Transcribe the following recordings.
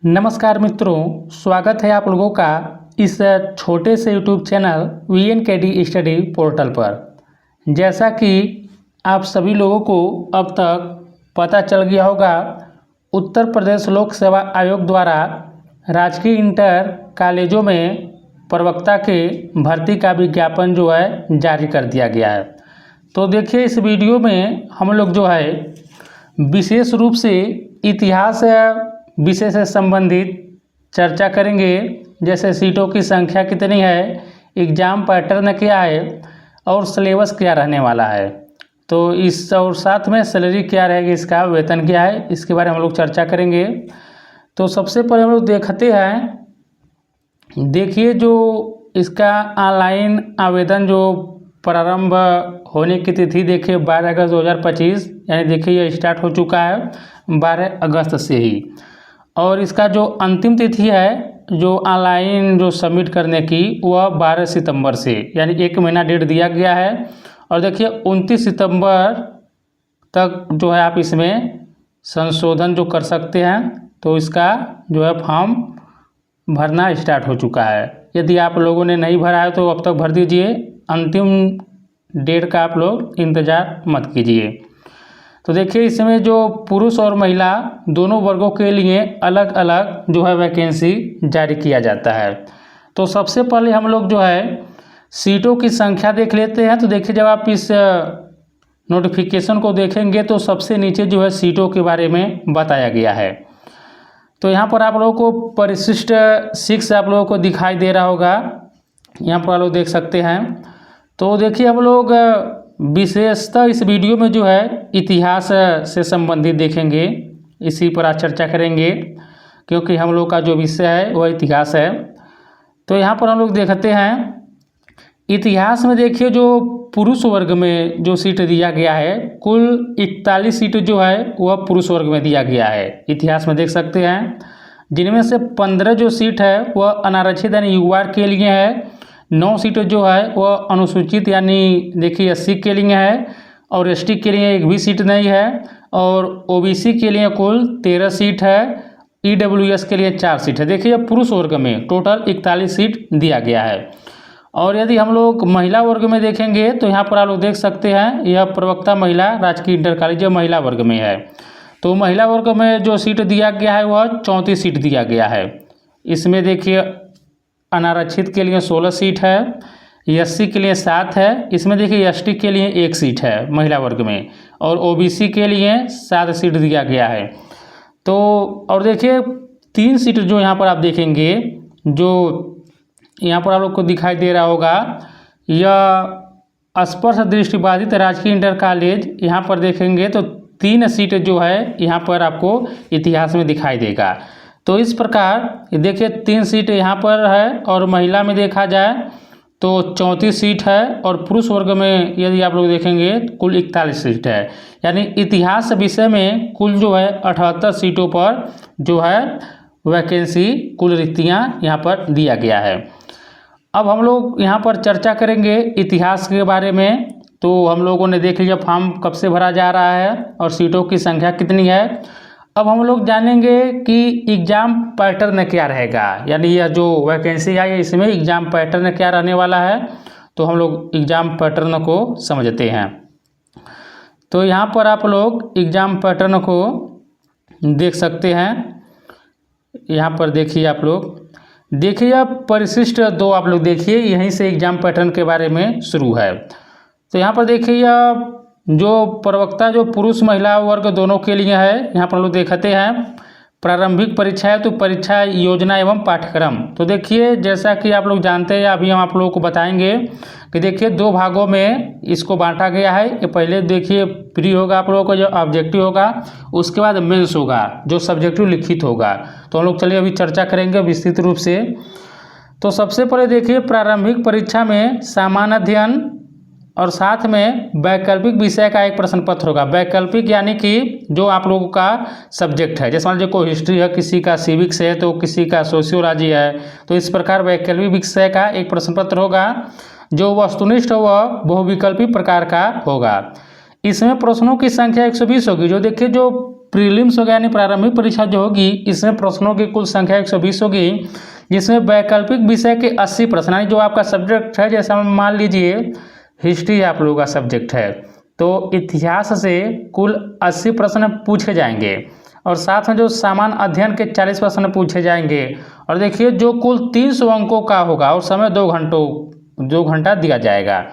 नमस्कार मित्रों, स्वागत है आप लोगों का इस छोटे से YouTube channel VNKD study portal पर। जैसा कि आप सभी लोगों को अब तक पता चल गया होगा, उत्तर प्रदेश लोक सेवा आयोग द्वारा राजकीय इंटर कॉलेजों में प्रवक्ता के भर्ती का विज्ञापन जो है जारी कर दिया गया है। तो देखिए, इस वीडियो में हम लोग जो है विशेष रूप से इतिहास विषय से संबंधित चर्चा करेंगे। जैसे सीटों की संख्या कितनी है, एग्ज़ाम पैटर्न क्या है और सिलेबस क्या रहने वाला है, तो इस और साथ में सैलरी क्या रहेगी, इसका वेतन क्या है, इसके बारे में हम लोग चर्चा करेंगे। तो सबसे पहले हम लोग देखते हैं, देखिए जो इसका ऑनलाइन आवेदन जो प्रारंभ होने की तिथि देखिए 12 अगस्त 2025, यानी देखिए ये स्टार्ट हो चुका है 12 अगस्त से ही। और इसका जो अंतिम तिथि है जो ऑनलाइन जो सबमिट करने की, वह 12 सितंबर से, यानी 1 महीना डेट दिया गया है। और देखिए 29 सितंबर तक जो है आप इसमें संशोधन जो कर सकते हैं, तो इसका जो है फॉर्म भरना स्टार्ट हो चुका है। यदि आप लोगों ने नहीं भरा है तो अब तक भर दीजिए, अंतिम डेट का आप लोग इंतज़ार मत कीजिए। तो देखिए इसमें जो पुरुष और महिला दोनों वर्गों के लिए अलग अलग जो है वैकेंसी जारी किया जाता है। तो सबसे पहले हम लोग जो है सीटों की संख्या देख लेते हैं। तो देखिए जब आप इस नोटिफिकेशन को देखेंगे तो सबसे नीचे जो है सीटों के बारे में बताया गया है। तो यहाँ पर आप लोगों को परिशिष्ट 6 आप लोगों को दिखाई दे रहा होगा, यहाँ पर आप लोग देख सकते हैं। तो देखिए हम लोग विशेषतः इस वीडियो में जो है इतिहास से संबंधित देखेंगे, इसी पर आज चर्चा करेंगे, क्योंकि हम लोग का जो विषय है वह इतिहास है। तो यहाँ पर हम लोग देखते हैं इतिहास में, देखिए जो पुरुष वर्ग में जो सीट दिया गया है, कुल 41 सीट जो है वह पुरुष वर्ग में दिया गया है, इतिहास में देख सकते हैं। जिनमें से 15 जो सीट है वह अनारक्षित यानी युवा के लिए है, 9 सीटें जो है वह अनुसूचित यानी देखिए SC के लिए है, और ST के लिए एक भी सीट नहीं है, और OBC के लिए कुल 13 सीट है, EWS के लिए 4 सीट है। देखिए पुरुष वर्ग में टोटल 41 सीट दिया गया है। और यदि हम लोग महिला वर्ग में देखेंगे तो यहाँ पर आप लोग देख सकते हैं, यह प्रवक्ता महिला राजकीय इंटर कॉलेज महिला वर्ग में है। तो महिला वर्ग में जो सीट दिया गया है वह 34 सीट दिया गया है। इसमें देखिए अनारक्षित के लिए 16 सीट है, SC के लिए 7 है, इसमें देखिए ST के लिए 1 सीट है महिला वर्ग में, और OBC के लिए 7 सीट दिया गया है। तो और देखिए 3 सीट जो यहाँ पर आप देखेंगे, जो यहाँ पर आप लोग को दिखाई दे रहा होगा, यह स्पर्श दृष्टिबाधित राजकीय इंटर कॉलेज, यहाँ पर देखेंगे तो 3 सीट जो है यहाँ पर आपको इतिहास में दिखाई देगा। तो इस प्रकार देखिए 3 सीट यहाँ पर है, और महिला में देखा जाए तो 34 सीट है, और पुरुष वर्ग में यदि आप लोग देखेंगे कुल 41 सीट है। यानी इतिहास विषय में कुल जो है 78 सीटों पर जो है वैकेंसी, कुल रिक्तियाँ यहाँ पर दिया गया है। अब हम लोग यहाँ पर चर्चा करेंगे इतिहास के बारे में। तो हम लोगों ने देख लिया फॉर्म कब से भरा जा रहा है और सीटों की संख्या कितनी है। अब हम लोग जानेंगे कि एग्ज़ाम पैटर्न क्या रहेगा, यानी यह जो वैकेंसी आई है इसमें एग्ज़ाम पैटर्न क्या रहने वाला है। तो हम लोग एग्ज़ाम पैटर्न को समझते हैं। तो यहाँ पर आप लोग एग्ज़ाम पैटर्न को देख सकते हैं। यहाँ पर देखिए आप लोग देखिए, अब परिशिष्ट 2 आप लोग देखिए, यहीं से एग्ज़ाम पैटर्न के बारे में शुरू है। तो यहाँ पर देखिए जो प्रवक्ता जो पुरुष महिला वर्ग दोनों के लिए है, यहाँ पर लोग देखते हैं प्रारंभिक परीक्षा है, तो परीक्षा योजना एवं पाठ्यक्रम। तो देखिए जैसा कि आप लोग जानते हैं, अभी हम आप लोगों को बताएंगे कि देखिए 2 भागों में इसको बांटा गया है। ये पहले देखिए प्री होगा आप लोगों को, जो ऑब्जेक्टिव होगा, उसके बाद मेंस होगा जो सब्जेक्टिव लिखित होगा। तो हम लोग चलिए अभी चर्चा करेंगे विस्तृत रूप से। तो सबसे पहले देखिए प्रारंभिक परीक्षा में सामान्य अध्ययन और साथ में वैकल्पिक विषय का एक प्रश्न पत्र होगा। वैकल्पिक यानी कि जो आप लोगों का सब्जेक्ट है, जैसे मान लीजिए कोई हिस्ट्री है, किसी का सिविक्स है, तो किसी का सोशियोलॉजी है, तो इस प्रकार वैकल्पिक विषय का एक प्रश्न पत्र होगा जो वस्तुनिष्ठ व बहुविकल्पी प्रकार का होगा। इसमें प्रश्नों की संख्या 120 होगी। जो देखिए जो प्रीलिम्स हो गया यानी प्रारंभिक परीक्षा जो होगी, इसमें प्रश्नों की कुल संख्या 120 होगी, जिसमें वैकल्पिक विषय के 80 प्रश्न, यानी जो आपका सब्जेक्ट है, जैसा मान लीजिए हिस्ट्री आप लोगों का सब्जेक्ट है, तो इतिहास से कुल 80 प्रश्न पूछे जाएंगे और साथ में जो सामान्य अध्ययन के 40 प्रश्न पूछे जाएंगे। और देखिए जो कुल 300 अंकों का होगा और समय 2 घंटा दिया जाएगा।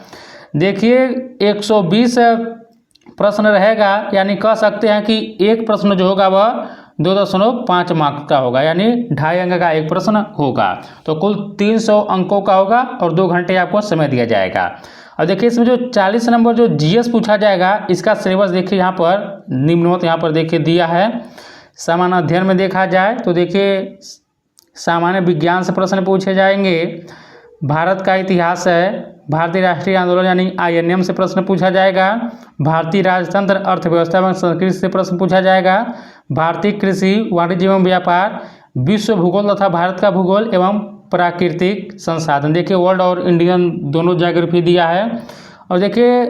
देखिए 120 प्रश्न रहेगा, यानी कह सकते हैं कि एक प्रश्न जो होगा वह 2.5 मार्क्स का होगा, यानी 2.5 अंक का एक प्रश्न होगा। तो कुल 300 अंकों का होगा और 2 घंटे आपको समय दिया जाएगा। और देखिए इसमें जो 40 नंबर जो जीएस पूछा जाएगा, इसका सिलेबस देखिए यहाँ पर निम्नवत यहाँ पर देखिए दिया है। सामान्य अध्ययन में देखा जाए तो देखिए सामान्य विज्ञान से प्रश्न पूछे जाएंगे, भारत का इतिहास है, भारतीय राष्ट्रीय आंदोलन यानी आईएनएम से प्रश्न पूछा जाएगा, भारतीय राजतंत्र अर्थव्यवस्था एवं संस्कृति से प्रश्न पूछा जाएगा, भारतीय कृषि वाणिज्य एवं व्यापार, विश्व भूगोल तथा भारत का भूगोल एवं प्राकृतिक संसाधन। देखिए वर्ल्ड और इंडियन दोनों ज्योग्राफी दिया है। और देखिए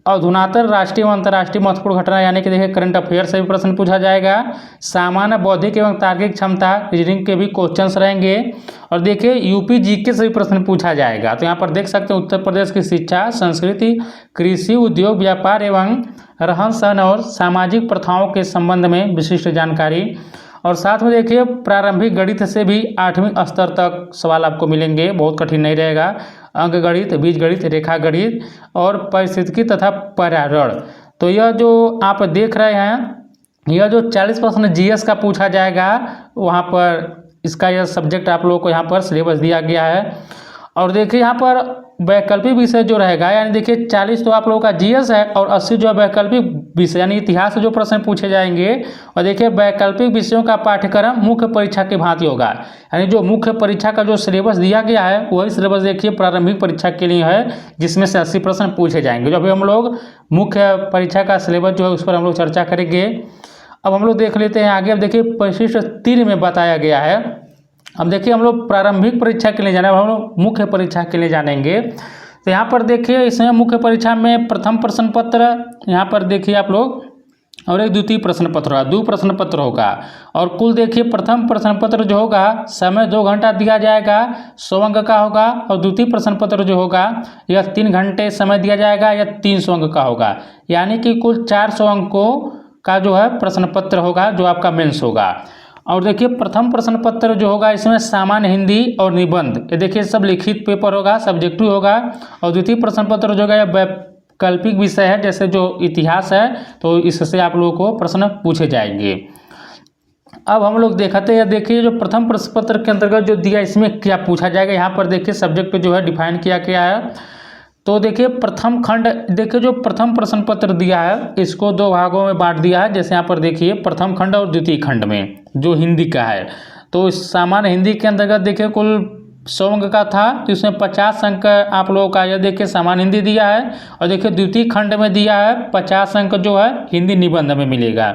अधुनातन राष्ट्रीय एवं अंतर्राष्ट्रीय महत्वपूर्ण घटना यानी कि देखिए करंट अफेयर से भी प्रश्न पूछा जाएगा, सामान्य बौद्धिक एवं तार्किक क्षमता रीजनिंग के भी क्वेश्चंस रहेंगे। और देखिए यूपी जीके से भी प्रश्न पूछा जाएगा। तो यहाँ पर देख सकते हैं उत्तर प्रदेश की शिक्षा, संस्कृति, कृषि, उद्योग, व्यापार एवं रहन सहन और सामाजिक प्रथाओं के संबंध में विशिष्ट जानकारी। और साथ में देखिए प्रारंभिक गणित से भी 8वीं स्तर तक सवाल आपको मिलेंगे, बहुत कठिन नहीं रहेगा। अंक गणित, बीज गणित, रेखा गणित और पारिस्थितिकी तथा पर्यावरण। तो यह जो आप देख रहे हैं, यह जो 40 प्रश्न जीएस का पूछा जाएगा, वहाँ पर इसका यह सब्जेक्ट आप लोगों को यहाँ पर सिलेबस दिया गया है। और देखिए यहाँ पर वैकल्पिक विषय जो रहेगा, यानी देखिए 40 तो आप लोगों का जीएस है और 80 जो है वैकल्पिक विषय यानी इतिहास से जो प्रश्न पूछे जाएंगे। और देखिए वैकल्पिक विषयों का पाठ्यक्रम मुख्य परीक्षा की भांति होगा, यानी जो मुख्य परीक्षा का जो सिलेबस दिया गया है वही सिलेबस देखिए प्रारंभिक परीक्षा के लिए है, जिसमें से 80 प्रश्न पूछे जाएंगे। जो अभी हम लोग मुख्य परीक्षा का सिलेबस जो है उस पर हम लोग चर्चा करेंगे। अब हम लोग देख लेते हैं आगे। अब देखिए परिशिष्ट 3 में बताया गया है। अब देखिए हम लोग प्रारंभिक परीक्षा के लिए जाना है, हम लोग मुख्य परीक्षा के लिए जानेंगे। तो यहाँ पर देखिए इसमें मुख्य परीक्षा में प्रथम प्रश्न पत्र, यहाँ पर देखिए आप लोग, और एक द्वितीय प्रश्न पत्र होगा, 2 प्रश्न पत्र होगा। और कुल देखिए प्रथम प्रश्न पत्र जो होगा समय 2 घंटा दिया जाएगा, 100 अंक का होगा। और द्वितीय प्रश्न पत्र जो होगा यह 3 घंटे समय दिया जाएगा, यह 300 अंक का होगा, यानी कि कुल 400 अंकों का जो है प्रश्न पत्र होगा जो आपका मेंस होगा। और देखिए प्रथम प्रश्न पत्र जो होगा इसमें सामान्य हिंदी और निबंध, ये देखिए सब लिखित पेपर होगा, सब्जेक्टिव होगा। और द्वितीय प्रश्न पत्र जो होगा यह वैकल्पिक विषय है, जैसे जो इतिहास है, तो इससे आप लोगों को प्रश्न पूछे जाएंगे। अब हम लोग देखते हैं, देखिए जो प्रथम प्रश्न पत्र के अंतर्गत जो दिया इसमें क्या पूछा जाएगा। यहाँ पर देखिए सब्जेक्ट जो है डिफाइन किया गया है। तो देखिए प्रथम खंड, देखिए जो प्रथम प्रश्न पत्र दिया है इसको 2 भागों में बांट दिया है। जैसे यहाँ पर देखिए प्रथम खंड और द्वितीय खंड में जो हिंदी का है, तो सामान्य हिंदी के अंतर्गत देखिए कुल 100 अंक का था, तो इसमें 50 अंक आप लोगों का यह देखिए सामान्य हिंदी दिया है। और देखिए द्वितीय खंड में दिया है 50 अंक जो है हिंदी निबंध में मिलेगा।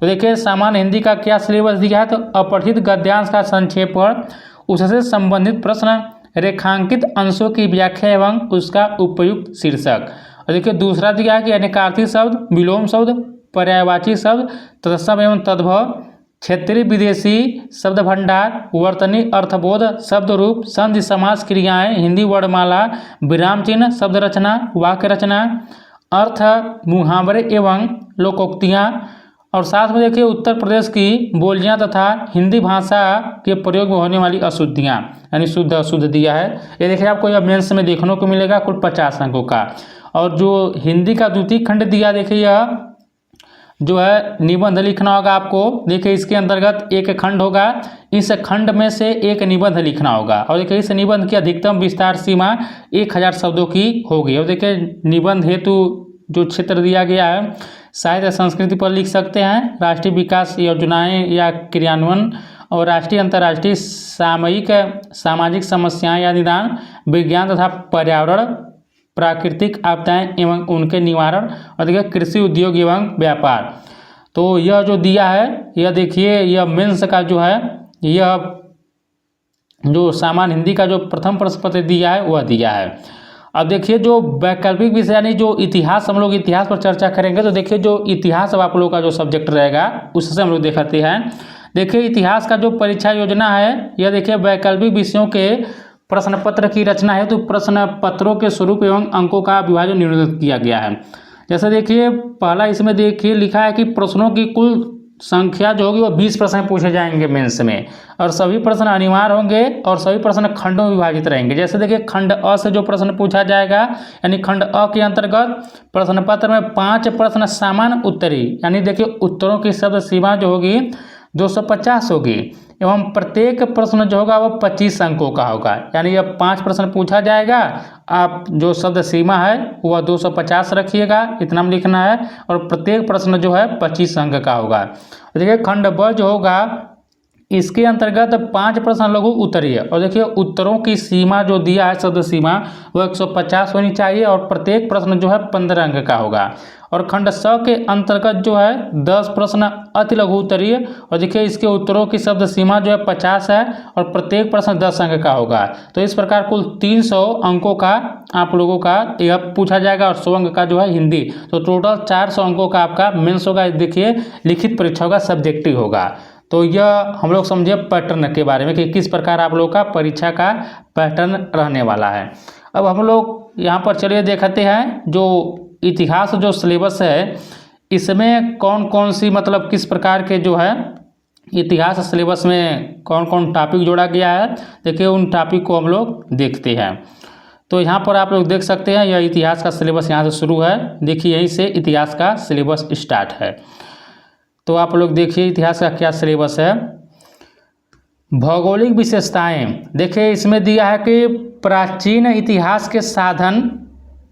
तो देखिए सामान्य हिंदी का क्या सिलेबस दिया है, तो अपठित गद्यांश का संक्षेपण, उससे संबंधित प्रश्न, रेखांकित अंशों की व्याख्या एवं उसका उपयुक्त शीर्षक। और देखिए दूसरा दिया है कि अनेकार्थी शब्द, विलोम शब्द, पर्यायवाची शब्द, तत्सम एवं तद्भव, क्षेत्रीय विदेशी शब्द भंडार, वर्तनी अर्थबोध, शब्द रूप, संधि समास क्रियाएं, हिंदी वर्णमाला, विराम चिन्ह, शब्द रचना, वाक्य रचना, अर्थ, मुहावरे एवं लोकोक्तियाँ। और साथ में देखिए उत्तर प्रदेश की बोलियां तथा हिंदी भाषा के प्रयोग में होने वाली अशुद्धियां, यानी शुद्ध अशुद्ध दिया है। ये देखिए आपको यह मेंस में देखने को मिलेगा कुल 50 अंकों का। और जो हिंदी का द्वितीय खंड दिया, देखिए यह जो है निबंध लिखना होगा आपको। देखिए इसके अंतर्गत एक खंड होगा, इस खंड में से एक निबंध लिखना होगा। और देखिए इस निबंध की अधिकतम विस्तार सीमा 1000 शब्दों की होगी। और देखिए निबंध हेतु जो क्षेत्र दिया गया है, साहित्य संस्कृति पर लिख सकते हैं, राष्ट्रीय विकास योजनाएं या क्रियान्वयन, और राष्ट्रीय अंतर्राष्ट्रीय सामयिक सामाजिक समस्याएं या निदान, विज्ञान तथा पर्यावरण, प्राकृतिक आपदाएं एवं उनके निवारण, और देखिए कृषि, उद्योग एवं व्यापार। तो यह जो दिया है, यह देखिए यह मेंस का जो है, यह जो सामान्य हिंदी का जो प्रथम प्रश्न पत्र दिया है वह दिया है। अब देखिए जो वैकल्पिक विषय यानी जो इतिहास, हम लोग इतिहास पर चर्चा करेंगे। तो देखिए जो इतिहास अब आप लोगों का जो सब्जेक्ट रहेगा उससे हम लोग दिखाते हैं। देखिए इतिहास का जो परीक्षा योजना है, यह देखिए वैकल्पिक विषयों के प्रश्न पत्र की रचना है। तो प्रश्न पत्रों के स्वरूप एवं अंकों का विभाजन निर्धारित किया गया है। जैसे देखिए पहला इसमें देखिए लिखा है कि प्रश्नों की कुल संख्या जो होगी वो 20 प्रश्न पूछे जाएंगे मेंस में, और सभी प्रश्न अनिवार्य होंगे और सभी प्रश्न खंडों में विभाजित रहेंगे। जैसे देखिए खंड अ से जो प्रश्न पूछा जाएगा, यानी खंड अ के अंतर्गत प्रश्न पत्र में 5 प्रश्न सामान्य उत्तरी, यानी देखिए उत्तरों की शब्द सीमा जो होगी 250 होगी, एवं प्रत्येक प्रश्न जो होगा वो 25 अंकों का होगा। यानी अब 5 प्रश्न पूछा जाएगा, आप जो शब्द सीमा है वह 250 रखिएगा, इतना में लिखना है, और प्रत्येक प्रश्न जो है 25 अंक का होगा। देखिए खंड ब जो होगा इसके अंतर्गत 5 प्रश्न लघु उत्तरीय, और देखिए उत्तरों की सीमा जो दिया है शब्द सीमा वो 150 होनी चाहिए, और प्रत्येक प्रश्न जो है 15 अंक का होगा। और खंड स के अंतर्गत जो है 10 प्रश्न अति लघु उत्तरीय, और देखिए इसके उत्तरों की शब्द सीमा जो है 50 है, और प्रत्येक प्रश्न 10 अंक का होगा। तो इस प्रकार कुल 300 अंकों का आप लोगों का यह पूछा जाएगा, और 100 अंक का जो है हिंदी। तो टोटल 400 अंकों का आपका मेंस होगा। देखिए लिखित परीक्षा होगा, सब्जेक्टिव होगा। तो यह हम लोग समझे पैटर्न के बारे में कि किस प्रकार आप लोगों का परीक्षा का पैटर्न रहने वाला है। अब हम लोग यहाँ पर चलिए देखते हैं जो इतिहास जो सिलेबस है इसमें कौन कौन सी मतलब किस प्रकार के जो है इतिहास सिलेबस में कौन कौन टॉपिक जोड़ा गया है। देखिए उन टॉपिक को हम लोग देखते हैं। तो यहाँ पर आप लोग देख सकते हैं यह इतिहास का सिलेबस यहाँ से शुरू है। देखिए यहीं से इतिहास का सिलेबस स्टार्ट है। तो आप लोग देखिए इतिहास का क्या सिलेबस है। भौगोलिक विशेषताएं, देखिए इसमें दिया है कि प्राचीन इतिहास के साधन,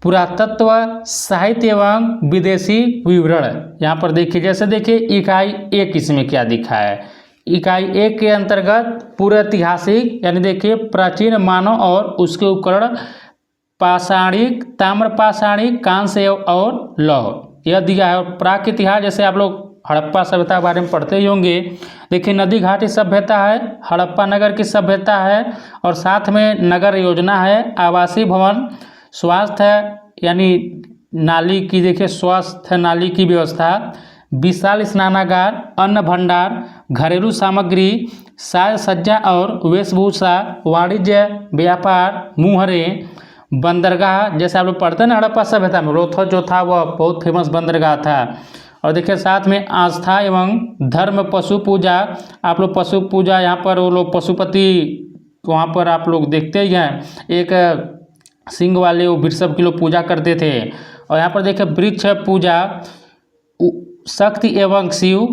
पुरातत्व, साहित्य एवं विदेशी विवरण। यहाँ पर देखिए जैसे देखिए इकाई 1 इसमें क्या दिखा है। इकाई 1 के अंतर्गत पुरातैतिहासिक, यानी देखिए प्राचीन मानव और उसके उपकरण, पाषाणिक, ताम्र पाषाणिक, कांस्य और लौह, यह दिया है। और प्राक इतिहास जैसे आप लोग हड़प्पा सभ्यता के बारे में पढ़ते ही होंगे। देखिए नदी घाटी सभ्यता है, हड़प्पा नगर की सभ्यता है, और साथ में नगर योजना है, आवासीय भवन, स्वास्थ्य यानी नाली की, देखिए स्वास्थ्य नाली की व्यवस्था, विशाल स्नानागार, अन्न भंडार, घरेलू सामग्री, साज सज्जा और वेशभूषा, वाणिज्य, व्यापार, मुहरे, बंदरगाह जैसे आप लोग पढ़ते हैं ना हड़प्पा सभ्यता में, रोथर जो था वह बहुत फेमस बंदरगाह था। और देखिए साथ में आस्था एवं धर्म, पशु पूजा, आप लोग पशु पूजा यहाँ पर वो लोग पशुपति वहाँ पर आप लोग देखते ही हैं, एक सिंह वाले वो वृषभ की लोग पूजा करते थे। और यहाँ पर देखिए वृक्ष पूजा, शक्ति एवं शिव,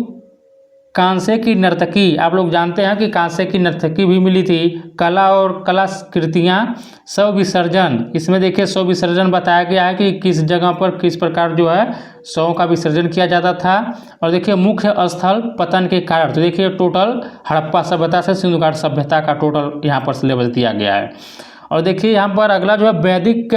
कांसे की नर्तकी, आप लोग जानते हैं कि कांसे की नर्तकी भी मिली थी, कला और कलाकृतियाँ, शव विसर्जन, इसमें देखिए शव विसर्जन बताया गया है कि किस जगह पर किस प्रकार जो है शव का विसर्जन किया जाता था। और देखिए मुख्य स्थल पतन के कारण, तो देखिए टोटल हड़प्पा सभ्यता से सिंधु घाटी सभ्यता का टोटल यहाँ पर सिलेबस दिया गया है। और देखिए यहाँ पर अगला जो है वैदिक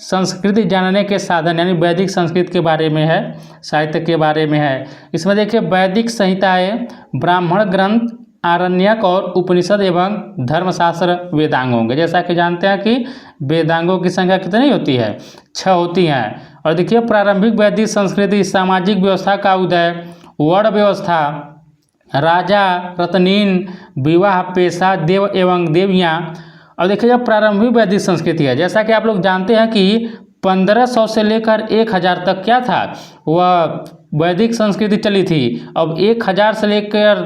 संस्कृति जानने के साधन, यानी वैदिक संस्कृति के बारे में है, साहित्य के बारे में है। इसमें देखिए वैदिक संहिताएं, ब्राह्मण ग्रंथ, आरण्यक और उपनिषद एवं धर्मशास्त्र वेदांग होंगे। जैसा कि जानते हैं कि वेदांगों की संख्या कितनी होती है, 6 होती हैं। और देखिए प्रारंभिक वैदिक संस्कृति, सामाजिक व्यवस्था का उदय, वर्ण व्यवस्था, राजा रत्नीन, विवाह, पेशा, देव एवं देवियाँ। और देखिए जब प्रारंभिक वैदिक संस्कृति है, जैसा कि आप लोग जानते हैं कि 1500 से लेकर 1000 तक क्या था, वह वैदिक संस्कृति चली थी। अब 1000 से लेकर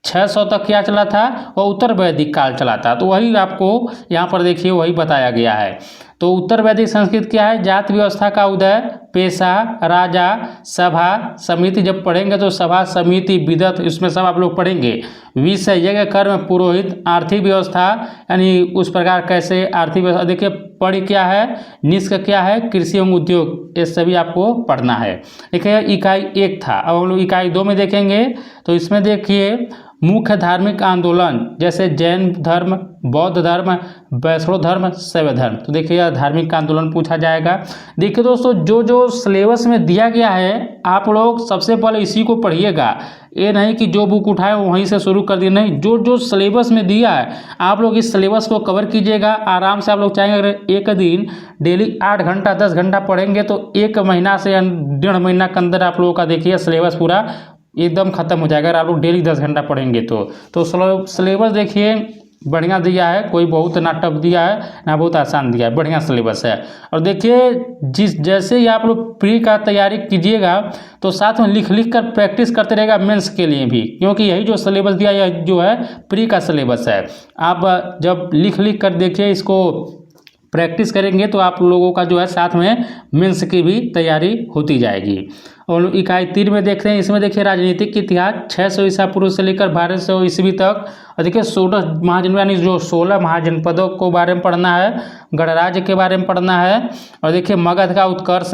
600 तक क्या चला था, वह उत्तर वैदिक काल चला था। तो वही आपको यहाँ पर देखिए वही बताया गया है। तो उत्तर वैदिक संस्कृति क्या है, जाति व्यवस्था का उदय, पेशा, राजा, सभा समिति, जब पढ़ेंगे तो सभा समिति विदत इसमें सब आप लोग पढ़ेंगे। विषय, यज्ञ, कर्म, पुरोहित, आर्थिक व्यवस्था, यानी उस प्रकार कैसे आर्थिक व्यवस्था, देखिए पढ़ क्या है, निष्क क्या है, कृषि एवं उद्योग, ये सभी आपको पढ़ना है। देखिए इकाई 1 था। अब हम लोग इकाई 2 में देखेंगे। तो इसमें देखिए मुख्य धार्मिक आंदोलन जैसे जैन धर्म, बौद्ध धर्म, वैष्णव धर्म, शैव धर्म। तो देखिए यह धार्मिक आंदोलन पूछा जाएगा। देखिए दोस्तों, जो जो सिलेबस में दिया गया है आप लोग सबसे पहले इसी को पढ़िएगा। ये नहीं कि जो बुक उठाए वहीं से शुरू कर दिए, नहीं, जो जो सिलेबस में दिया है आप लोग इस सिलेबस को कवर कीजिएगा। आराम से आप लोग चाहेंगे अगर एक दिन डेली 8 घंटा 10 घंटा पढ़ेंगे तो 1 महीना से 1.5 महीना के अंदर आप लोगों का देखिए सिलेबस पूरा एकदम खत्म हो जाएगा। अगर आप लोग डेली 10 घंटा पढ़ेंगे तो सिलेबस देखिए बढ़िया दिया है, कोई बहुत ना टफ दिया है ना बहुत आसान दिया है, बढ़िया सिलेबस है। और देखिए जैसे ही आप लोग प्री का तैयारी कीजिएगा तो साथ में लिख लिख कर प्रैक्टिस करते रहेगा मेंस के लिए भी, क्योंकि यही जो सिलेबस दिया है जो है प्री का सिलेबस है। आप जब लिख लिख कर देखिए इसको प्रैक्टिस करेंगे तो आप लोगों का जो है साथ में मेंस की भी तैयारी होती जाएगी। और इकाई 3 में देखते हैं, इसमें देखिए राजनीतिक इतिहास 600 ईसा पूर्व से लेकर 1200 ईस्वी तक। और देखिए 16 महाजन यानी जो 16 महाजनपदों को बारे में पढ़ना है, गणराज्य के बारे में पढ़ना है। और देखिए मगध का उत्कर्ष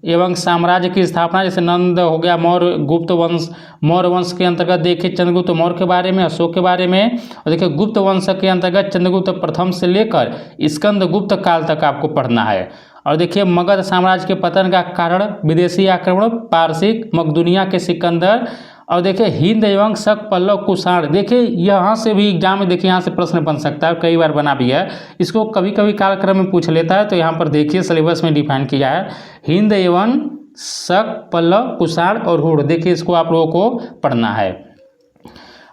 एवं साम्राज्य की स्थापना, जैसे नंद हो गया, मौर्य गुप्त वंश, मौर्य वंश के अंतर्गत देखिए चंद्रगुप्त मौर्य के बारे में, अशोक के बारे में। और देखिए गुप्त वंश के अंतर्गत चंद्रगुप्त प्रथम से लेकर स्कंदगुप्त काल तक आपको पढ़ना है। और देखिए मगध साम्राज्य के पतन का कारण, विदेशी आक्रमण, पारसिक, मकदूनिया के सिकंदर। और देखिए हिंद एवं शक, पल्लव, कुषाण। देखिए यहाँ से भी एग्जाम में देखिए यहाँ से प्रश्न बन सकता है, कई बार बना भी है, इसको कभी कभी कार्यक्रम में पूछ लेता है। तो यहाँ पर देखिए सिलेबस में डिफाइन किया है हिंद एवं शक, पल्लव, कुषाण और हुड़। देखिए इसको आप लोगों को पढ़ना है।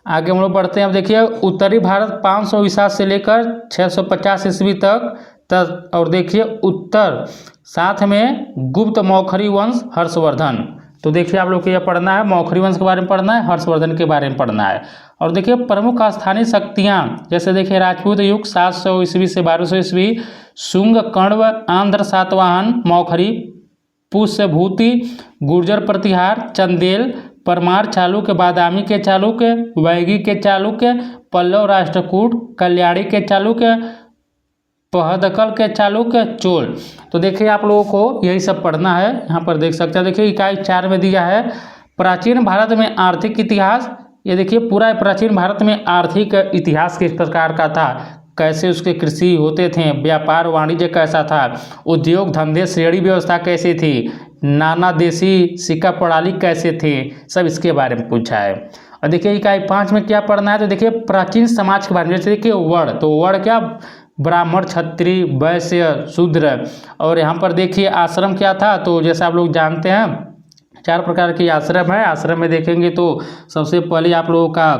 आगे हम लोग बढ़ते हैं। अब देखिए उत्तरी भारत 500 ईसा से लेकर 650 ईस्वी तक। और देखिए उत्तर साथ में गुप्त मौखरी वंश, हर्षवर्धन। तो देखिए आप लोग को यह पढ़ना है, मौखरी वंश के बारे में पढ़ना है, हर्षवर्धन के बारे में पढ़ना है। और देखिए प्रमुख स्थानीय शक्तियाँ, जैसे देखिए राजपूत युग 700 ईस्वी से 1200 ईस्वी, शुंग, कण्व, आंध्र सातवाहन, मौखरी, पुष्यभूति, गुर्जर प्रतिहार, चंदेल, परमार चालुक्य, बादामी के चालुक्य, वैगी के चालुक्य, पल्लव राष्ट्रकूट, कल्याणी के चालुक्य, पहदकल के चालुक्य, चोल। तो देखिए आप लोगों को यही सब पढ़ना है। यहाँ पर देख सकते हैं, देखिए इकाई 4 में दिया है प्राचीन भारत में आर्थिक इतिहास। ये देखिए पूरा प्राचीन भारत में आर्थिक इतिहास किस प्रकार का था, कैसे उसके कृषि होते थे, व्यापार वाणिज्य कैसा था, उद्योग धंधे श्रेणी व्यवस्था कैसी थी, नाना देशी सिक्का प्रणाली कैसे थे, सब इसके बारे में पूछा है। और देखिए इकाई 5 में क्या पढ़ना है, तो देखिए प्राचीन समाज के बारे में। जैसे देखिए वर्ण, तो वर्ण क्या, ब्राह्मण, क्षत्रिय, वैश्य, शूद्र। और यहाँ पर देखिए आश्रम क्या था, तो जैसे आप लोग जानते हैं 4 प्रकार के आश्रम है। आश्रम में देखेंगे तो सबसे पहले आप लोगों का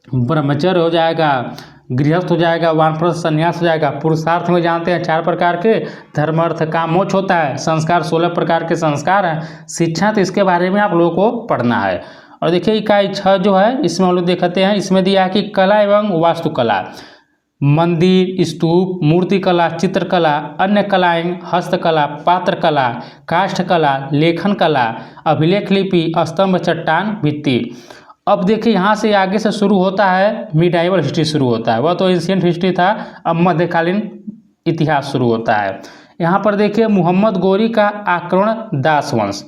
ब्रह्मचर्य हो जाएगा, गृहस्थ हो जाएगा, वानप्रस्थ संन्यास हो जाएगा। पुरुषार्थ में जानते हैं 4 प्रकार के, धर्म अर्थ काम मोक्ष होता है। संस्कार 16 प्रकार के संस्कार हैं। शिक्षा, तो इसके बारे में आप लोगों को पढ़ना है। और देखिए इकाई 6 जो है इसमें हम लोग देखते हैं, इसमें दिया है कि कला एवं वास्तुकला, मंदिर, स्तूप, मूर्तिकला, चित्रकला, अन्य कलाएं, हस्तकला, पात्रकला, काष्ठकला, लेखन कला, अभिलेख लिपि, स्तंभ, चट्टान, भित्ति। अब देखिए यहाँ से आगे से शुरू होता है मिडाइवल हिस्ट्री शुरू होता है, वह तो एंशिएंट हिस्ट्री था, अब मध्यकालीन इतिहास शुरू होता है। यहाँ पर देखिए मोहम्मद गोरी का आक्रमण, दास वंश,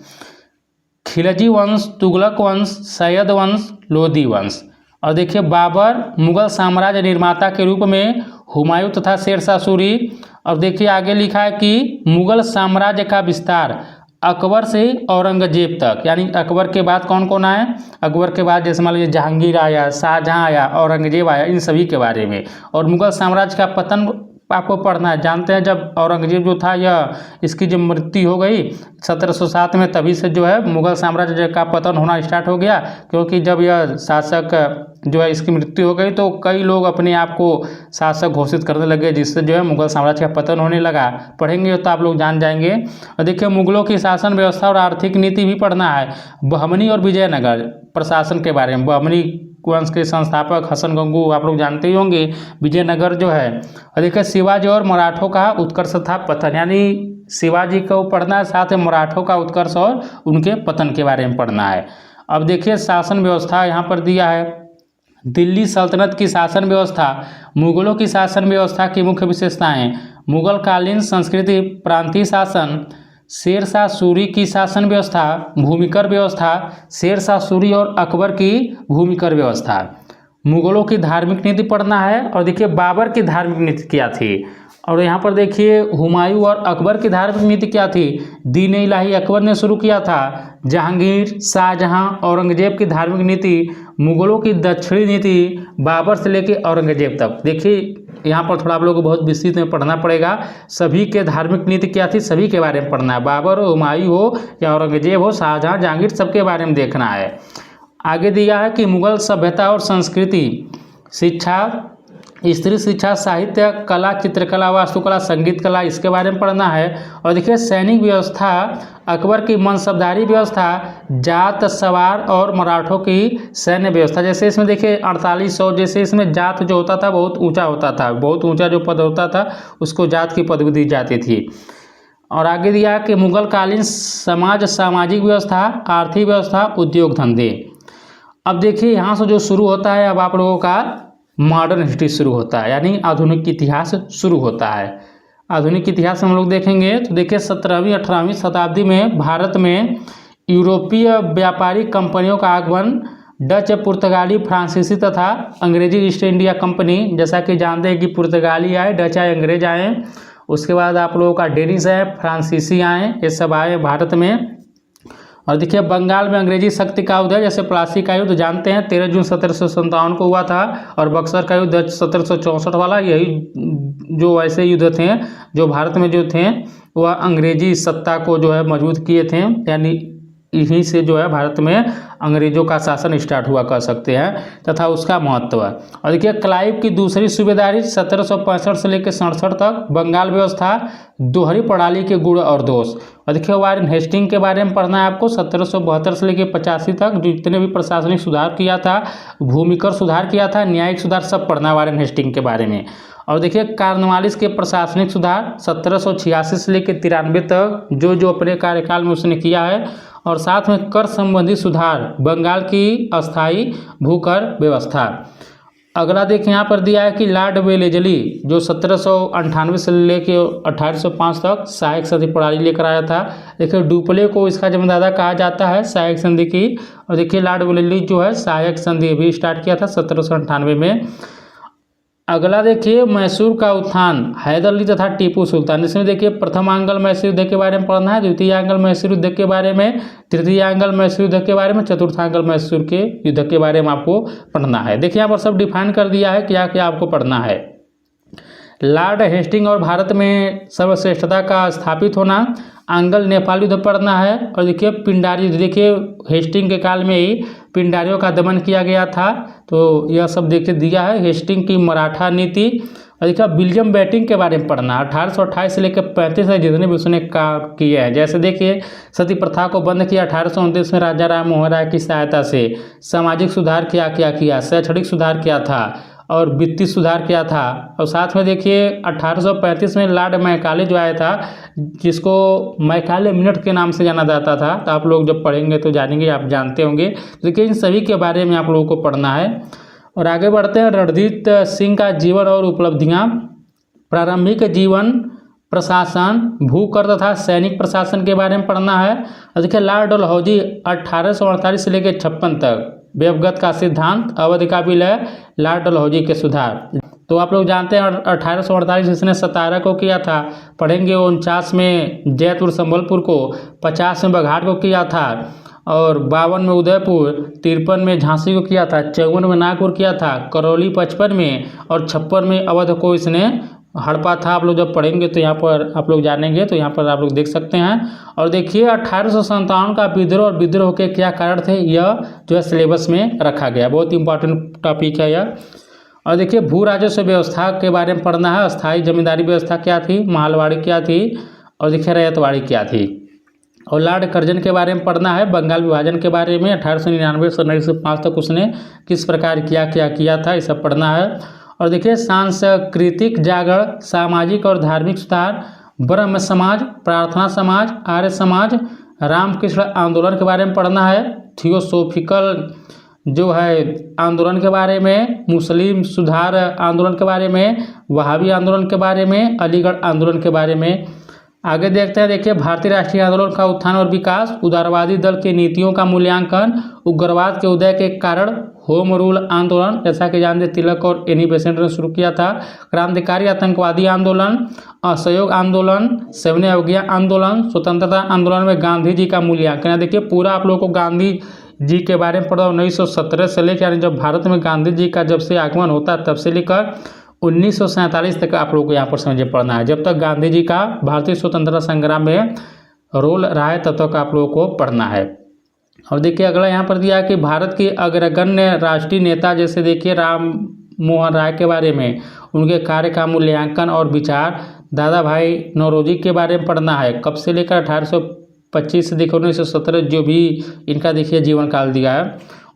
खिलजी वंश, तुगलक वंश, सैयद वंश, लोधी वंश। और देखिए बाबर मुगल साम्राज्य निर्माता के रूप में, हुमायूं तथा शेरशाह सूरी। और देखिए आगे लिखा है कि मुगल साम्राज्य का विस्तार अकबर से औरंगजेब तक, यानी अकबर के बाद कौन कौन आए, अकबर के बाद जैसे मान लीजिए जहांगीर आया, शाहजहां आया, औरंगजेब आया, इन सभी के बारे में। और मुगल साम्राज्य का पतन आपको पढ़ना है। जानते हैं जब औरंगजेब जो था यह इसकी जब मृत्यु हो गई 1707 में, तभी से जो है मुगल साम्राज्य का पतन होना स्टार्ट हो गया। क्योंकि जब यह शासक जो है इसकी मृत्यु हो गई तो कई लोग अपने आप को शासक घोषित करने लगे, जिससे जो है मुगल साम्राज्य का पतन होने लगा। पढ़ेंगे तो आप लोग जान जाएंगे। और देखिए मुगलों की शासन व्यवस्था और आर्थिक नीति भी पढ़ना है। बहमनी और विजयनगर प्रशासन के बारे में, बहमनी वंश के संस्थापक हसन गंगू आप लोग जानते ही होंगे, विजयनगर जो है। और देखिए शिवाजी और मराठों का उत्कर्ष तथा पतन, यानी शिवाजी को पढ़ना है, साथ में मराठों का उत्कर्ष और उनके पतन के बारे में पढ़ना है। अब देखिए शासन व्यवस्था यहाँ पर दिया है, दिल्ली सल्तनत की शासन व्यवस्था, मुगलों की शासन व्यवस्था की मुख्य विशेषताएं, मुगल कालीन संस्कृति, प्रांतीय शासन, शेरशाह सूरी की शासन व्यवस्था, भूमिकर व्यवस्था, शेरशाह सूरी और अकबर की भूमिकर व्यवस्था। मुगलों की धार्मिक नीति पढ़ना है। और देखिए बाबर की धार्मिक नीति क्या थी। और यहाँ पर देखिए हुमायूं और अकबर की धार्मिक नीति क्या थी। दीन इलाही अकबर ने शुरू किया था। जहांगीर, शाहजहां, औरंगजेब की धार्मिक नीति, मुगलों की दक्षिणी नीति, बाबर से लेकर औरंगजेब तक। देखिए यहाँ पर थोड़ा आप लोगों को बहुत विस्तृत में पढ़ना पड़ेगा। सभी के धार्मिक नीति क्या थी, सभी के बारे में पढ़ना है। बाबर हो, हुमायूं हो या औरंगजेब हो, शाहजहां, जहांगीर, सबके बारे में देखना है। आगे दिया है कि मुगल सभ्यता और संस्कृति, शिक्षा, स्त्री शिक्षा, साहित्य, कला, चित्रकला, वास्तुकला, संगीत कला, इसके बारे में पढ़ना है। और देखिए सैनिक व्यवस्था, अकबर की मनसबदारी व्यवस्था, जात सवार और मराठों की सैन्य व्यवस्था। जैसे इसमें देखिए 4800, जैसे इसमें जात जो होता था बहुत ऊंचा होता था, बहुत ऊंचा जो पद होता था उसको जात की पदवी दी जाती थी। और आगे दिया कि मुगल कालीन समाज, सामाजिक व्यवस्था, आर्थिक व्यवस्था, उद्योग धंधे। अब देखिए यहाँ से जो शुरू होता है, अब आप लोगों का मॉडर्न हिस्ट्री शुरू होता है, यानी आधुनिक इतिहास शुरू होता है। आधुनिक इतिहास हम लोग देखेंगे तो देखिए 17वीं 18वीं शताब्दी में भारत में यूरोपीय व्यापारिक कंपनियों का आगमन, डच, पुर्तगाली, फ्रांसीसी तथा अंग्रेजी ईस्ट इंडिया कंपनी, जैसा कि जानते हैं कि पुर्तगाली आए, डच आए, अंग्रेज आए, उसके बाद आप लोगों का डेनिश आए, फ्रांसीसी आए, ये सब आए भारत में। और देखिए बंगाल में अंग्रेजी शक्ति का उदय, जैसे प्लासी का युद्ध जानते हैं 13 जून 1757 को हुआ था, और बक्सर का युद्ध 1764 वाला, यही जो ऐसे युद्ध थे जो भारत में जो थे वह अंग्रेजी सत्ता को जो है मजबूत किए थे, यानी यहीं से जो है भारत में अंग्रेजों का शासन स्टार्ट हुआ कह सकते हैं, तथा उसका महत्व। और देखिए क्लाइव की दूसरी सूबेदारी 1765 से लेकर 67 तक, बंगाल व्यवस्था, दोहरी प्रणाली के गुण और दोष। और देखिए वारेन हेस्टिंग के बारे में पढ़ना है आपको, 1772 से लेकर 85 तक, जितने भी प्रशासनिक सुधार किया था, भूमिकर सुधार किया था, न्यायिक सुधार, सब पढ़ना है वारेन हेस्टिंग के बारे में। और देखिए कॉर्नवालिस के प्रशासनिक सुधार 1786 से लेकर 93 तक, जो अपने कार्यकाल में उसने किया है। और साथ में कर संबंधी सुधार, बंगाल की अस्थायी भूकर व्यवस्था। अगला देखिए यहाँ पर दिया है कि लॉर्ड वेलेजली जो 1798 से लेके 1805 तक सहायक संधि प्रणाली लेकर आया था। देखिए डुप्ले को इसका जन्मदाता कहा जाता है सहायक संधि की। और देखिए लॉर्ड वेलेजली जो है सहायक संधि भी स्टार्ट किया था 1798 में। अगला देखिए मैसूर का उत्थान, हैदर अली तथा टीपू सुल्तान। इसमें देखिए प्रथम आंग्ल मैसूर युद्ध के बारे में पढ़ना है, द्वितीय आंग्ल मैसूर युद्ध के बारे में, तृतीय आंग्ल मैसूर युद्ध के बारे में, चतुर्थ आंग्ल मैसूर के युद्ध के बारे में आपको पढ़ना है। देखिए यहाँ पर सब डिफाइन कर दिया है क्या क्या आपको पढ़ना है। लॉर्ड हेस्टिंग और भारत में सर्वश्रेष्ठता का स्थापित होना, आंग्ल नेपाल युद्ध पढ़ना है। और देखिए पिंडारी, देखिए हेस्टिंग के काल में ही पिंडारियों का दमन किया गया था, तो यह सब देखिए दिया है। हेस्टिंग की मराठा नीति। और देखिए विलियम बेटिंग के बारे में पढ़ना, 1828 से लेकर 35 तक जितने भी उसने काम किए हैं। जैसे देखिए सती प्रथा को बंद किया 1829 में राजा राम मोहन राय की सहायता से। सामाजिक सुधार क्या क्या किया, शैक्षणिक सुधार क्या था, और वित्तीय सुधार क्या था। और साथ में देखिए 1835 में लॉर्ड मैकाले जो आया था, जिसको मैकाले मिनट के नाम से जाना जाता था, तो आप लोग जब पढ़ेंगे तो जानेंगे, आप जानते होंगे। देखिए इन सभी के बारे में आप लोगों को पढ़ना है। और आगे बढ़ते हैं, रणजीत सिंह का जीवन और उपलब्धियां, प्रारंभिक जीवन, प्रशासन, भूकर तथा सैनिक प्रशासन के बारे में पढ़ना है। और देखिए लॉर्ड डलहौजी 1848 से लेकर 56 तक, व्यवगत का सिद्धांत, अवधि का विलय, लॉर्ड डलहौजी के सुधार। तो आप लोग जानते हैं 1848 इसने 17 को किया था, पढ़ेंगे। 49 में जयपुर संबलपुर को, 50 में बघाट को किया था, और 52 में उदयपुर, 53 में झांसी को किया था, 54 में नागपुर किया था, करौली 55 में, और 56 में अवध को इसने हड़पा था। आप लोग जब पढ़ेंगे तो यहाँ पर आप लोग जानेंगे, तो यहाँ पर आप लोग देख सकते हैं। और देखिए 1857 का विद्रोह, और विद्रोह के क्या कारण थे, यह जो है सिलेबस में रखा गया, बहुत इंपॉर्टेंट टॉपिक है यह। और देखिए भू राजस्व व्यवस्था के बारे में पढ़ना है, अस्थायी जमींदारी व्यवस्था क्या थी, मालवाड़ी क्या थी, और देखिए रैयतवाड़ी क्या थी। और लॉर्ड कर्जन के बारे में पढ़ना है, बंगाल विभाजन के बारे में 1899 से 1905 तक उसने किस प्रकार क्या किया था, ये सब पढ़ना है। और देखिए सांस्कृतिक जागरण, सामाजिक और धार्मिक सुधार, ब्रह्म समाज, प्रार्थना समाज, आर्य समाज, रामकृष्ण आंदोलन के बारे में पढ़ना है, थियोसोफिकल जो है आंदोलन के बारे में, मुस्लिम सुधार आंदोलन के बारे में, वहाबी आंदोलन के बारे में, अलीगढ़ आंदोलन के बारे में। आगे देखते हैं, देखिए भारतीय राष्ट्रीय आंदोलन का उत्थान और विकास, उदारवादी दल की नीतियों का मूल्यांकन, उग्रवाद के उदय के कारण, होम रूल आंदोलन, जैसा कि जानते तिलक और एनी बेसेंट ने शुरू किया था, क्रांतिकारी आतंकवादी आंदोलन, असहयोग आंदोलन, सविनय अवज्ञा आंदोलन, स्वतंत्रता आंदोलन में गांधी जी का मूल्यांकन। देखिए पूरा आप लोगों को गांधी जी के बारे में पढ़ा 1917 से लेकर, यानी जब भारत में गांधी जी का जब से आगमन होता है तब से लेकर 1947 तक आप लोगों को यहाँ पर समझे पढ़ना है। जब तक गांधी जी का भारतीय स्वतंत्रता संग्राम में रोल रहा है तब तक आप लोगों को पढ़ना है। और देखिए अगला यहाँ पर दिया है कि भारत के अग्रगण्य राष्ट्रीय नेता, जैसे देखिए राम मोहन राय के बारे में, उनके कार्य का मूल्यांकन और विचार, दादा भाई नौरोजी के बारे में पढ़ना है, कब से लेकर 1825 से देखिए 1917 जो भी इनका देखिए जीवन काल दिया है,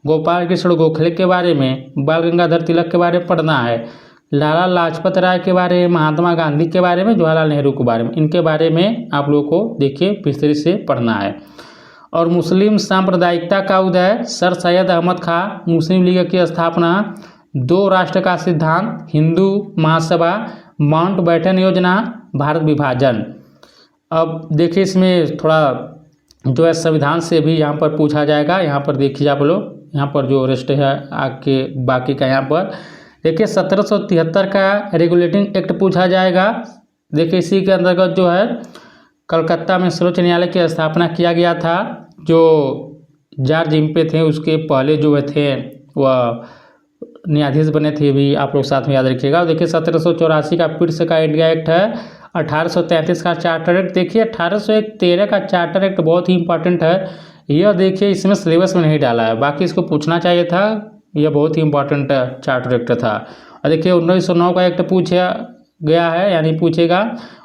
गोपाल कृष्ण गोखले के बारे में, बाल गंगाधर तिलक के बारे में पढ़ना है, लाला लाजपत राय के बारे में, महात्मा गांधी के बारे में, जवाहरलाल नेहरू के बारे में, इनके बारे में आप लोगों को देखिए विस्तृत से पढ़ना है। और मुस्लिम सांप्रदायिकता का उदय, सर सैयद अहमद खां, मुस्लिम लीग की स्थापना, दो राष्ट्र का सिद्धांत, हिंदू महासभा, माउंटबेटन योजना, भारत विभाजन। अब देखिए इसमें थोड़ा जो है संविधान से भी यहाँ पर पूछा जाएगा। यहाँ पर देखिए आप लोग, यहाँ पर जो रेस्ट है आगे बाकी का, यहाँ पर देखिए 1773 का रेगुलेटिंग एक्ट पूछा जाएगा। देखिए इसी के अंतर्गत जो है कलकत्ता में सर्वोच्च न्यायालय की स्थापना किया गया था। जो जॉर्ज इम्पे थे उसके पहले जो थे वह न्यायाधीश बने थे, भी आप लोग साथ में याद रखिएगा। देखिए 1784 का पिट्स का इंडिया एक्ट है, 1833 का चार्टर एक्ट। देखिए 1813 का चार्टर एक्ट बहुत ही इंपॉर्टेंट है, यह देखिए इसमें सिलेबस में नहीं डाला है, बाकी इसको पूछना चाहिए था, यह बहुत ही इंपॉर्टेंट चार्टर एक्ट था। और देखिए 1909 का एक्ट पूछा गया है, यानी पूछेगा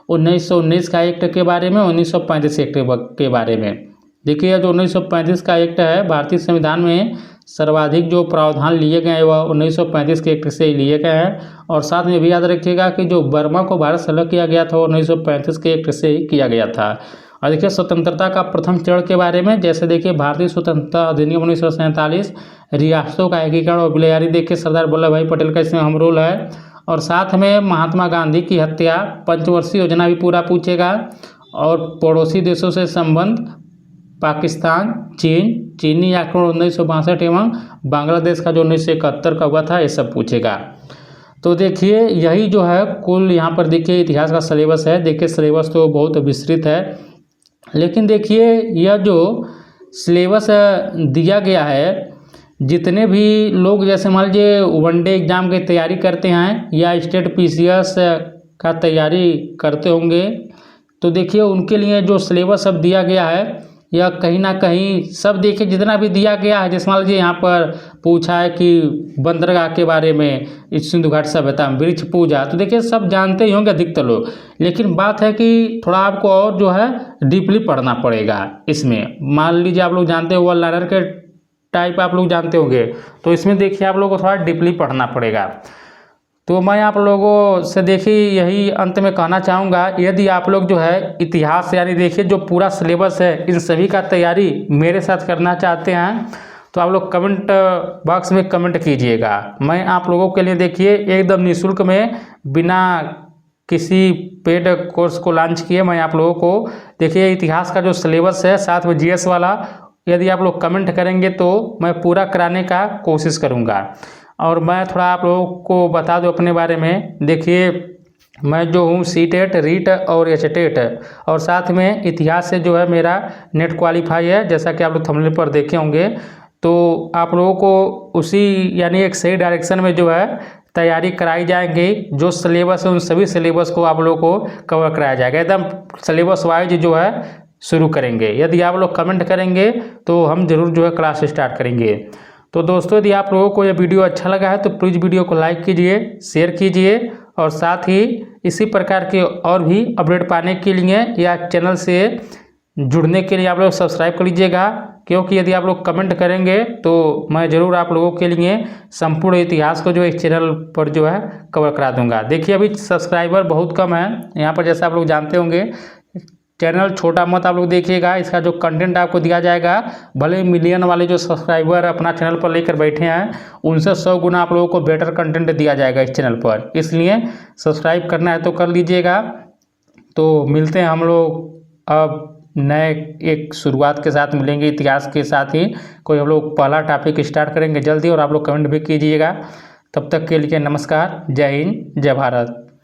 1919 का एक्ट के बारे में, 1935 एक्ट के बारे में। देखिए जो 1935 का एक्ट है, भारतीय संविधान में सर्वाधिक जो प्रावधान लिए गए हैं वह 1935 के एक्ट से ही लिए गए हैं। और साथ में भी याद रखिएगा कि जो बर्मा को भारत से अलग किया गया था वो 1935 के एक्ट से ही किया गया था। और देखिए स्वतंत्रता का प्रथम चरण के बारे में, जैसे देखिए भारतीय स्वतंत्रता अधिनियम 1947, रियासतों का एकीकरण और विलय, देखिए सरदार वल्लभ भाई पटेल का इसमें अहम रोल है। और साथ में महात्मा गांधी की हत्या, पंचवर्षीय योजना भी पूरा पूछेगा। और पड़ोसी देशों से संबंध, पाकिस्तान, चीन, चीनी आक्रमण 1962 एवं बांग्लादेश का जो 1971 का हुआ था, ये सब पूछेगा। तो देखिए यही जो है कुल यहाँ पर देखिए इतिहास का सिलेबस है। देखिए सिलेबस तो बहुत विस्तृत है, लेकिन देखिए यह जो सिलेबस दिया गया है, जितने भी लोग जैसे मान लीजिए वनडे एग्ज़ाम की तैयारी करते हैं या स्टेट पीसीएस का तैयारी करते होंगे, तो देखिए उनके लिए जो सिलेबस अब दिया गया है या कहीं ना कहीं सब देखिए जितना भी दिया गया है, जैसे मान लीजिए यहाँ पर पूछा है कि बंदरगाह के बारे में, इस सिंधु घाटी सभ्यता में वृक्ष पूजा, तो देखिए सब जानते ही होंगे अधिकतर लोग, लेकिन बात है कि थोड़ा आपको और जो है डीपली पढ़ना पड़ेगा इसमें। मान लीजिए आप लोग जानते हो वन लाइनर के टाइप आप लोग जानते होंगे, तो इसमें देखिए आप लोगों को थोड़ा डीपली पढ़ना पड़ेगा। तो मैं आप लोगों से देखिए यही अंत में कहना चाहूँगा, यदि आप लोग जो है इतिहास यानी देखिए जो पूरा सिलेबस है इन सभी का तैयारी मेरे साथ करना चाहते हैं तो आप लोग कमेंट बॉक्स में कमेंट कीजिएगा। मैं आप लोगों के लिए देखिए एकदम निःशुल्क में बिना किसी पेड कोर्स को लॉन्च किए मैं आप लोगों को देखिए इतिहास का जो सिलेबस है साथ में जीएस वाला, यदि आप लोग कमेंट करेंगे तो मैं पूरा कराने का कोशिश करूँगा। और मैं थोड़ा आप लोगों को बता दूं अपने बारे में, देखिए मैं जो हूँ सीटेट, रीट और एचटेट, और साथ में इतिहास से जो है मेरा नेट क्वालिफाई है, जैसा कि आप लोग थंबनेल पर देखे होंगे। तो आप लोगों को उसी यानी एक सही डायरेक्शन में जो है तैयारी कराई जाएंगी। जो सिलेबस है उन सभी सिलेबस को आप लोगों को कवर कराया जाएगा, एकदम सिलेबस वाइज जो है शुरू करेंगे। यदि आप लोग कमेंट करेंगे तो हम जरूर जो है क्लास स्टार्ट करेंगे। तो दोस्तों यदि आप लोगों को यह वीडियो अच्छा लगा है तो प्लीज़ वीडियो को लाइक कीजिए, शेयर कीजिए, और साथ ही इसी प्रकार के और भी अपडेट पाने के लिए या चैनल से जुड़ने के लिए आप लोग सब्सक्राइब कर लीजिएगा, क्योंकि यदि आप लोग कमेंट करेंगे तो मैं ज़रूर आप लोगों के लिए संपूर्ण इतिहास को जो इस चैनल पर जो है कवर करा दूंगा। देखिए अभी सब्सक्राइबर बहुत कम है यहाँ पर, जैसा आप लोग जानते होंगे। चैनल छोटा मत आप लोग देखिएगा, इसका जो कंटेंट आपको दिया जाएगा, भले मिलियन वाले जो सब्सक्राइबर अपना चैनल पर लेकर बैठे हैं उनसे 100 गुना आप लोगों को बेटर कंटेंट दिया जाएगा इस चैनल पर। इसलिए सब्सक्राइब करना है तो कर लीजिएगा, तो मिलते हैं हम लोग अब नए एक शुरुआत के साथ मिलेंगे, इतिहास के साथ ही कोई हम लोग पहला टॉपिक स्टार्ट करेंगे जल्दी, और आप लोग कमेंट भी कीजिएगा। तब तक के लिए नमस्कार, जय हिंद, जय भारत।